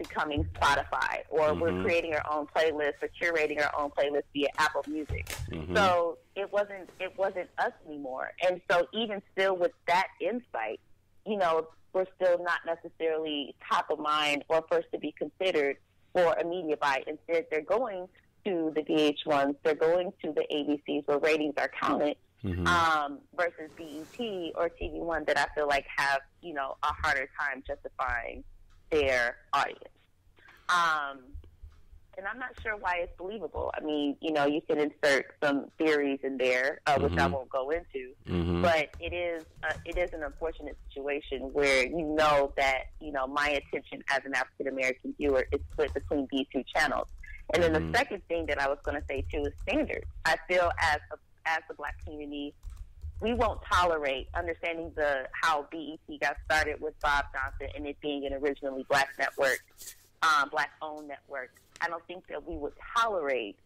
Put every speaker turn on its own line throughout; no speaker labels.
becoming Spotify, or we're creating our own playlist or curating our own playlist via Apple Music. So it wasn't us anymore. And so even still with that insight, you know, we're still not necessarily top of mind or first to be considered for a media buy. Instead, they're going to the VH1s, they're going to the ABCs where ratings are counted, versus BET or TV One that I feel like have, you know, a harder time justifying their audience. And I'm not sure why it's believable. I mean, you know, you can insert some theories in there, which I won't go into, but it is an unfortunate situation where you know that, you know, my attention as an African American viewer is split between these two channels. And then the second thing that I was going to say too is standards. I feel as the Black community, we won't tolerate understanding how BET got started with Bob Johnson and it being an originally Black network, Black-owned network. I don't think that we would tolerate,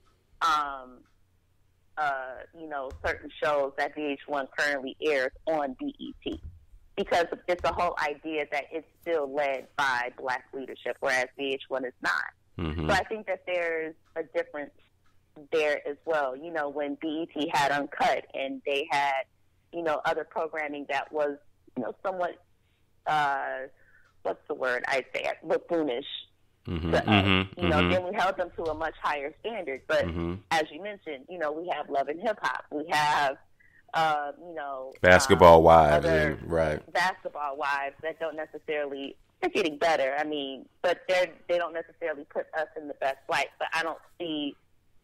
you know, certain shows that VH1 currently airs on BET, because it's the whole idea that it's still led by Black leadership, whereas VH1 is not. So I think that there's a difference there as well. You know, when BET had Uncut and they had, you know, other programming that was, you know, somewhat, what's the word I'd say, buffoonish. You know, then we held them to a much higher standard. But as you mentioned, you know, we have Love and Hip Hop. We have, you know,
Basketball Wives, right?
Basketball Wives that don't necessarily. They're getting better. I mean, but they don't necessarily put us in the best light. But I don't see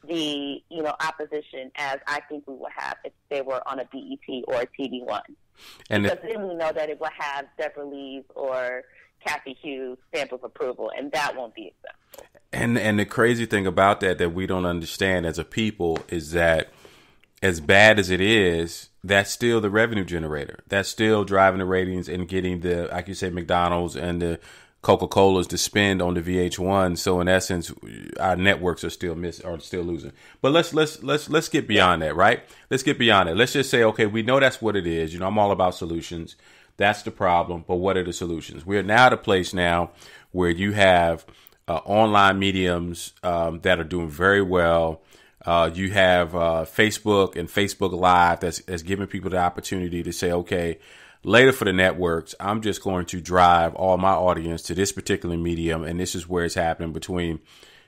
the, you know, opposition as I think we would have if they were on a BET or a TV One. And because then we know that it will have Deborah Lee's or Kathy Hughes' stamp of approval, and that won't be acceptable.
And the crazy thing about that we don't understand as a people is that as bad as it is, that's still the revenue generator. That's still driving the ratings and getting the, like you say, McDonald's and the Coca-Colas to spend on the VH1. So in essence, our networks are still losing. But let's get beyond that, right? Let's get beyond it. Let's just say, okay, we know that's what it is. You know, I'm all about solutions. That's the problem. But what are the solutions? We're now at a place now where you have online mediums that are doing very well. You have Facebook and Facebook Live that's giving people the opportunity to say, okay, later for the networks, I'm just going to drive all my audience to this particular medium, and this is where it's happening between,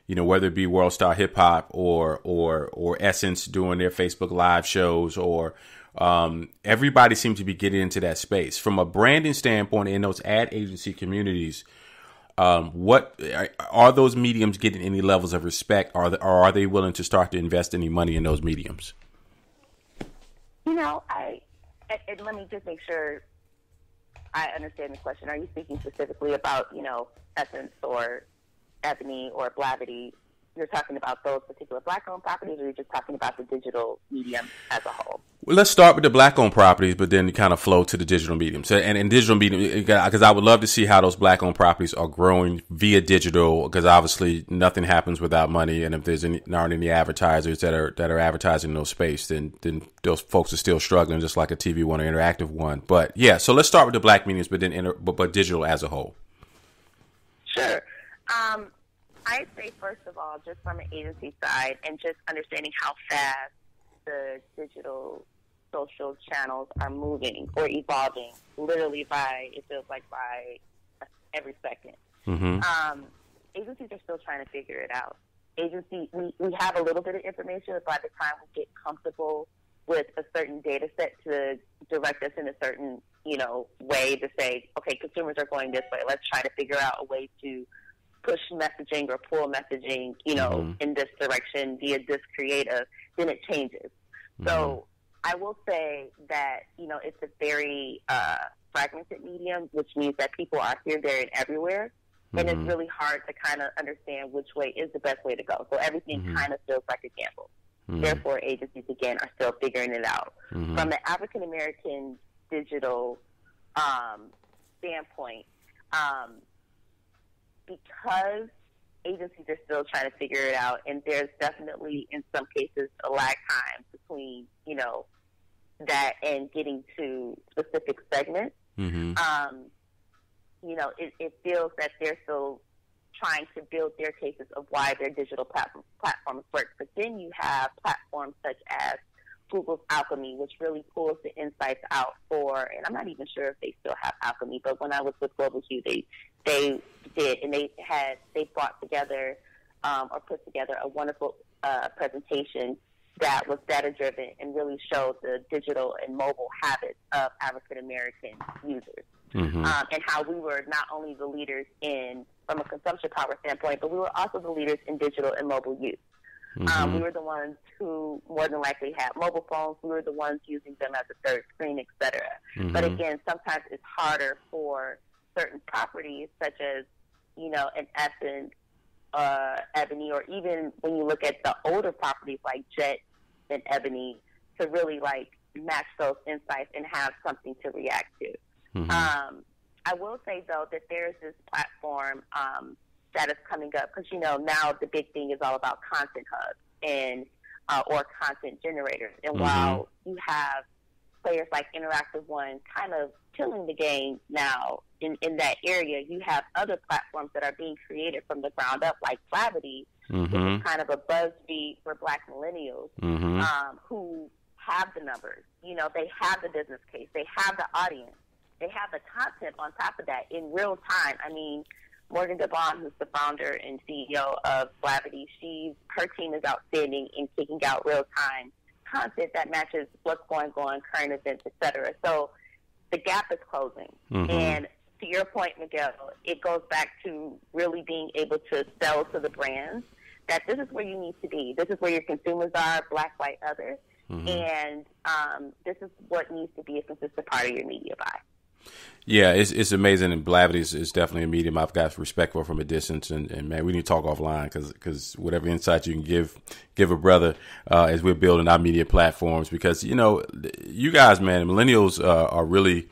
you know, whether it be World Star Hip Hop or Essence doing their Facebook Live shows, or everybody seems to be getting into that space. From a branding standpoint in those ad agency communities, what are those mediums getting any levels of respect? Or are they willing to start to invest any money in those mediums?
You know, and let me just make sure I understand the question. Are you speaking specifically about, you know, Essence or Ebony or Blavity? You're talking about those particular Black-owned properties, or you're just talking about the digital medium as a whole? Well,
let's start with the Black-owned properties, but then kind of flow to the digital medium. So, and digital medium, because I would love to see how those Black-owned properties are growing via digital, because obviously nothing happens without money, and if aren't any advertisers that are advertising in those space, then those folks are still struggling, just like a TV One or interactive one. But yeah, so let's start with the Black mediums, but then but digital as a whole.
Sure. I'd say, first of all, just from an agency side and just understanding how fast the digital social channels are moving or evolving, literally it feels like by every second. Agencies are still trying to figure it out. We have a little bit of information, but by the time we get comfortable with a certain data set to direct us in a certain, you know, way to say, okay, consumers are going this way, let's try to figure out a way to push messaging or pull messaging, you know, in this direction via this creative, then it changes. So I will say that, you know, it's a very fragmented medium, which means that people are here, there, and everywhere. And it's really hard to kind of understand which way is the best way to go. So everything kind of feels like a gamble. Therefore, agencies, again, are still figuring it out. From the African-American digital standpoint, because agencies are still trying to figure it out, and there's definitely, in some cases, a lag time between, you know, that and getting to specific segments. You know, it feels that they're still trying to build their cases of why their digital platforms work. But then you have platforms such as Google's Alchemy, which really pulls the insights out for, and I'm not even sure if they still have Alchemy, but when I was with Global Q, they did, and they brought together or put together a wonderful presentation that was data-driven and really showed the digital and mobile habits of African-American users. And how we were not only the leaders from a consumption power standpoint, but we were also the leaders in digital and mobile use. We were the ones who more than likely had mobile phones. We were the ones using them as a third screen, et cetera. But again, sometimes it's harder for certain properties such as, an Essence, Ebony, or even when you look at the older properties like Jet and Ebony to really match those insights and have something to react to. I will say though that there's this platform that is coming up because now the big thing is all about content hubs and or content generators. And while you have players like Interactive One kind of killing the game now in that area, you have other platforms that are being created from the ground up, like Gravity, which is kind of a BuzzFeed for Black millennials who have the numbers. They have the business case, they have the audience, they have the content on top of that in real time. I mean, Morgan Gabon, who's the founder and CEO of Gravity, her team is outstanding in kicking out real time content that matches what's going on, current events, et cetera. So the gap is closing. And to your point, Miguel, it goes back to really being able to sell to the brands that this is where you need to be. This is where your consumers are, Black, white, other. And this is what needs to be a consistent part of your media buy.
Yeah, it's amazing, and Blavity is definitely a medium I've got respect for from a distance, and man, we need to talk offline because whatever insight you can give a brother as we're building our media platforms, because you guys, man, millennials are really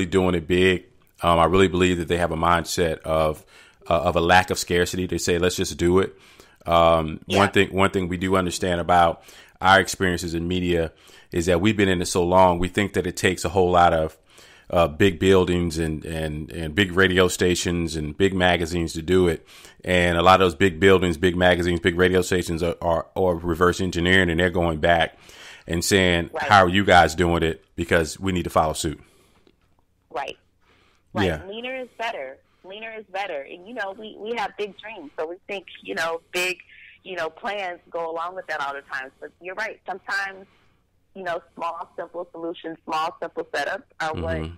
doing it big. I really believe that they have a mindset of a lack of scarcity. They say, let's just do it. One thing we do understand about our experiences in media is that we've been in it so long. We think that it takes a whole lot of big buildings and big radio stations and big magazines to do it. And a lot of those big buildings, big magazines, big radio stations are reverse engineering, and they're going back and saying, how are you guys doing it? Because we need to follow suit.
Right.
Yeah.
Leaner is better. And, we have big dreams. So we think, big, plans go along with that all the time. But you're right. Sometimes, small, simple solutions, small, simple setups are what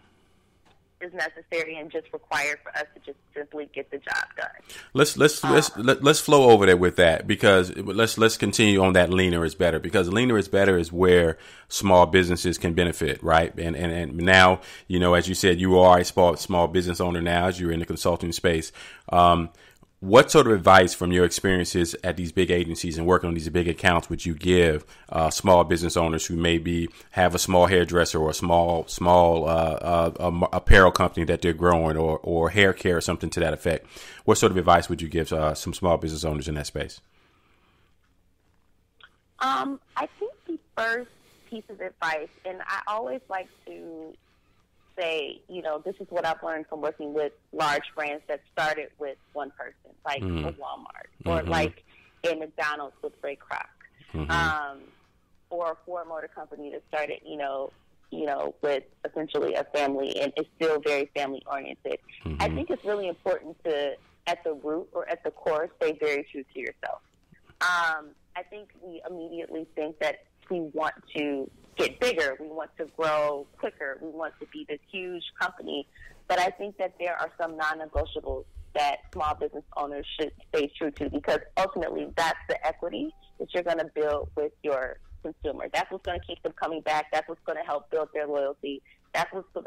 is necessary and just required for us to just simply get the job done.
Let's flow over there with that, because let's continue on that leaner is better, because leaner is better is where small businesses can benefit, right? And now, as you said, you are a small business owner now, as you're in the consulting space. What sort of advice from your experiences at these big agencies and working on these big accounts would you give small business owners who maybe have a small hairdresser or a small apparel company that they're growing, or hair care or something to that effect? What sort of advice would you give some small business owners in that space?
I think the first piece of advice, and I always like to say, this is what I've learned from working with large brands that started with one person, like a Walmart, or like a McDonald's with Ray Kroc, or a Ford Motor Company that started, with essentially a family and is still very family oriented. I think it's really important to, at the root or at the core, stay very true to yourself. I think we immediately think that we want to get bigger, we want to grow quicker, we want to be this huge company. But I think that there are some non-negotiables that small business owners should stay true to, because ultimately that's the equity that you're going to build with your consumer. That's what's going to keep them coming back. That's what's going to help build their loyalty. That's what's going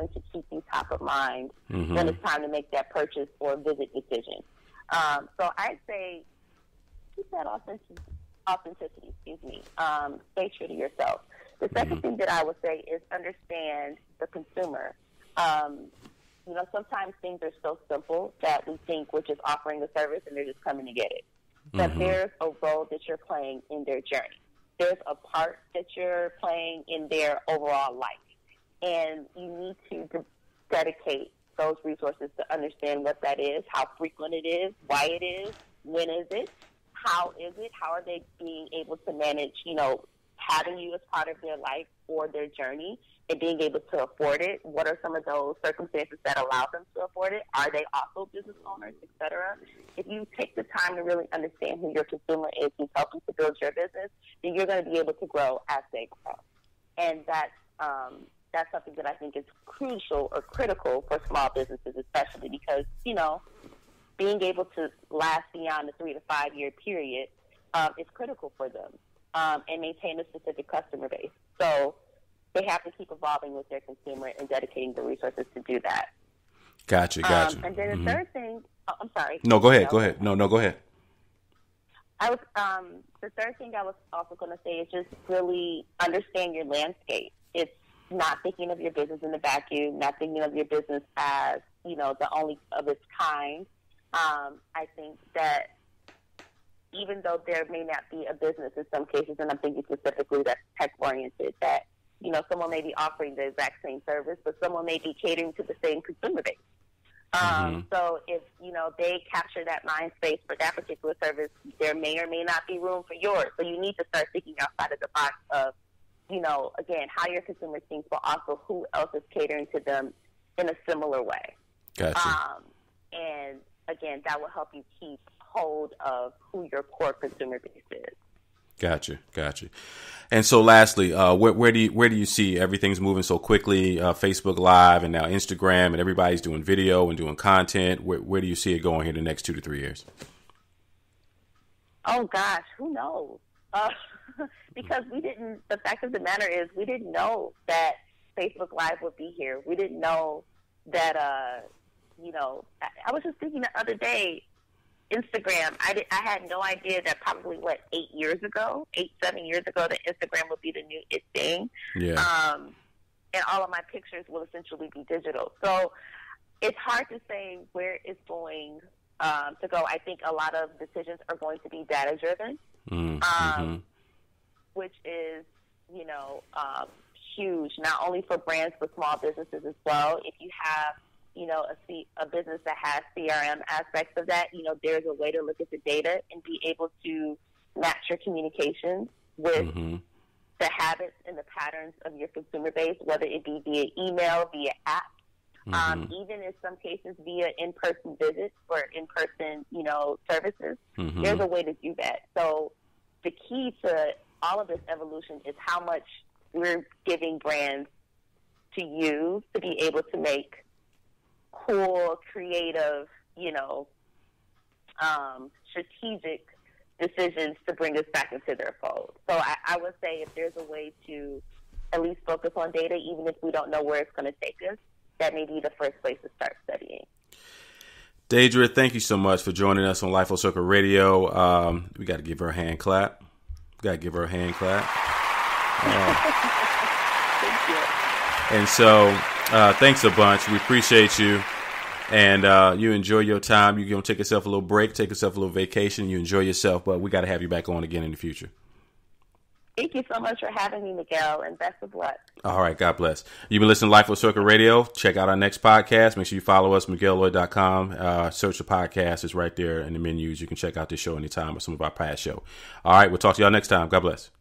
to keep you top of mind when it's time to make that purchase or visit decision. So I'd say keep that authenticity, stay true to yourself. The second thing that I would say is understand the consumer. Sometimes things are so simple that we think we're just offering a service and they're just coming to get it. But there's a role that you're playing in their journey. There's a part that you're playing in their overall life. And you need to dedicate those resources to understand what that is, how frequent it is, why it is, when is it, how is it, how are they being able to manage, having you as part of their life or their journey and being able to afford it. What are some of those circumstances that allow them to afford it? Are they also business owners, et cetera? If you take the time to really understand who your consumer is who's helping to build your business, then you're going to be able to grow as they grow. And that's something that I think is crucial or critical for small businesses, especially because, being able to last beyond the 3 to 5 year period is critical for them and maintain a specific customer base. So they have to keep evolving with their consumer and dedicating the resources to do that.
Gotcha.
And then the third thing, I'm sorry.
No, go ahead. Go ahead. No, go ahead.
The third thing I was also going to say is just really understand your landscape. It's not thinking of your business in a vacuum, not thinking of your business as, the only of its kind. I think that even though there may not be a business in some cases, and I'm thinking specifically that's tech-oriented, that, someone may be offering the exact same service, but someone may be catering to the same consumer base. So if, they capture that mind space for that particular service, there may or may not be room for yours. So you need to start thinking outside of the box of, again, how your consumer thinks, but also who else is catering to them in a similar way.
Gotcha.
And again, that will help you keep hold of who your core consumer base is.
Gotcha. And so lastly, where do you see everything's moving so quickly? Facebook Live and now Instagram, and everybody's doing video and doing content. Where do you see it going here in the next 2 to 3 years?
Oh gosh, who knows? Because the fact of the matter is we didn't know that Facebook Live would be here. We didn't know that, I was just thinking the other day, Instagram, I had no idea that probably, 7 years ago, that Instagram would be the new it thing.
Yeah.
And all of my pictures will essentially be digital. So it's hard to say where it's going to go. I think a lot of decisions are going to be data-driven, which is, huge, not only for brands, but small businesses as well. If you have a business that has CRM aspects of that, there's a way to look at the data and be able to match your communications with the habits and the patterns of your consumer base, whether it be via email, via app, even in some cases via in-person visits or in-person, services. There's a way to do that. So the key to all of this evolution is how much we're giving brands to use to be able to make cool, creative, strategic decisions to bring us back into their fold. So I would say if there's a way to at least focus on data, even if we don't know where it's going to take us, that may be the first place to start studying.
Daidria, thank you so much for joining us on Life Full Circle Radio. We got to give her a hand clap. Thank you. And so thanks a bunch. We appreciate you. And you enjoy your time. You're going to take yourself a little break, take yourself a little vacation. You enjoy yourself, but we got to have you back on again in the future.
Thank you so much for having me, Miguel, and best of luck. All
right. God bless. You've been listening to Life Full Circle Radio. Check out our next podcast. Make sure you follow us, MiguelLloyd.com. Search the podcast. It's right there in the menus. You can check out this show anytime or some of our past show. All right. We'll talk to y'all next time. God bless.